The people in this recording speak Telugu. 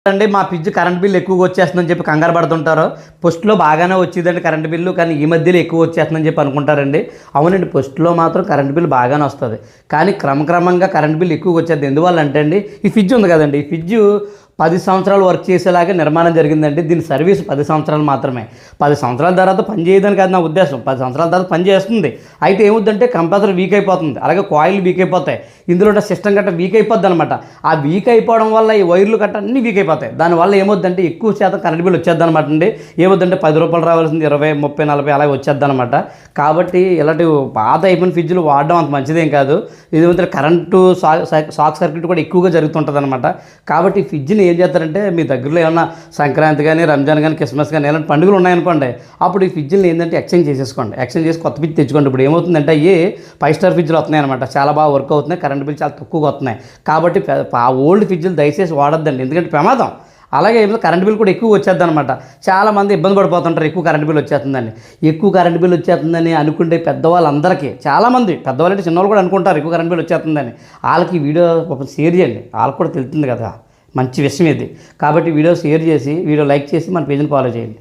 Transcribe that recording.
అండి మా ఫ్రిడ్జ్ కరెంట్ బిల్ ఎక్కువగా వచ్చేస్తుందని చెప్పి కంగారు పడుతుంటారు. ఫస్ట్లో బాగానే వచ్చేదండి కరెంట్ బిల్లు, కానీ ఈ మధ్యలో ఎక్కువ వచ్చేస్తుందని చెప్పి అనుకుంటారండి. అవునండి, ఫస్ట్లో మాత్రం కరెంట్ బిల్ బాగానే వస్తుంది, కానీ క్రమక్రమంగా కరెంట్ బిల్ ఎక్కువగా వచ్చేది. ఎందువల్ల అంటే అండి, ఈ ఫ్రిడ్జ్ ఉంది కదండి, ఈ ఫ్రిడ్జ్ 10 సంవత్సరాలు వర్క్ చేసేలాగా నిర్మాణం జరిగిందండి. దీని సర్వీస్ 10 సంవత్సరాలు మాత్రమే. 10 సంవత్సరాల తర్వాత పని చేయదని కాదు నా ఉద్దేశం. 10 సంవత్సరాల తర్వాత పని చేస్తుంది, అయితే ఏమవుతుందంటే కంప్రెసర్ వీక్ అయిపోతుంది, అలాగే కాయిల్ వీక్ అయిపోతాయి, ఇందులో ఉన్న సిస్టమ్ గట్ట వీక్ అయిపోద్ది అనమాట. ఆ వీక్ అయిపోవడం వల్ల ఈ వైర్లు గట్ట అన్నీ వీక్ అయిపోతాయి. దానివల్ల ఏమవుతుందంటే ఎక్కువ శాతం కరెంట్ బిల్ వచ్చేద్ది అనమాట అండి. ఏమవుతుందంటే ₹10 రావాల్సింది 20, 30, 40 అలాగే వచ్చేద్ది అనమాట. కాబట్టి ఇలాంటి పాత అయిపోయిన ఫ్రిడ్జ్లు వాడడం అంత మంచిదేం కాదు. ఇది కరెంటు షాక్ సర్క్యూట్ కూడా ఎక్కువగా జరుగుతుంటుంది అనమాట. కాబట్టి ఫ్రిడ్జ్ని ఏం చేస్తారంటే, మీ దగ్గరలో ఏమన్నా సంక్రాంతి కానీ, రంజాన్ కానీ, క్రిస్మస్ కానీ ఇలాంటి పండుగలు ఉన్నాయనుకోండి, అప్పుడు ఈ ఫ్రిడ్జ్ని ఏంటంటే ఎక్స్చేంజ్ చేసేసుకోండి. ఎక్స్చేంజ్ చేసి కొత్త ఫ్రిడ్జ్ తెచ్చుకోండి. ఇప్పుడు ఏమవుతుందంటే అయ్యి 5 స్టార్ ఫ్రిడ్జ్లు వస్తున్నాయి అనమాట, చాలా బాగా వర్క్ అవుతున్నాయి, కరెంట్ బిల్ చాలా తక్కువగా వస్తున్నాయి. కాబట్టి ఆ ఓల్డ్ ఫ్రిడ్జ్లు దయచేసి వాడొద్దండి, ఎందుకంటే ప్రమాదం. అలాగే ఏమో కరెంట్ బిల్ కూడా ఎక్కువ వచ్చేద్ది అనమాట. చాలామంది ఇబ్బంది పడిపోతుంటారు, ఎక్కువ కరెంట్ బిల్ వచ్చేస్తుందని. ఎక్కువ కరెంట్ బిల్ వచ్చేస్తుందని అనుకుంటే పెద్దవాళ్ళందరికీ, చాలామంది పెద్దవాళ్ళు అంటే చిన్నవాళ్ళు కూడా అనుకుంటారు ఎక్కువ కరెంట్ బిల్ వచ్చేస్తుందని. వాళ్ళకి ఈ వీడియో షేర్ చేయండి, వాళ్ళకి కూడా తెలుస్తుంది కదా, మంచి విషయం ఇది. కాబట్టి వీడియో షేర్ చేసి, వీడియో లైక్ చేసి మన పేజ్ని ఫాలో చేయండి.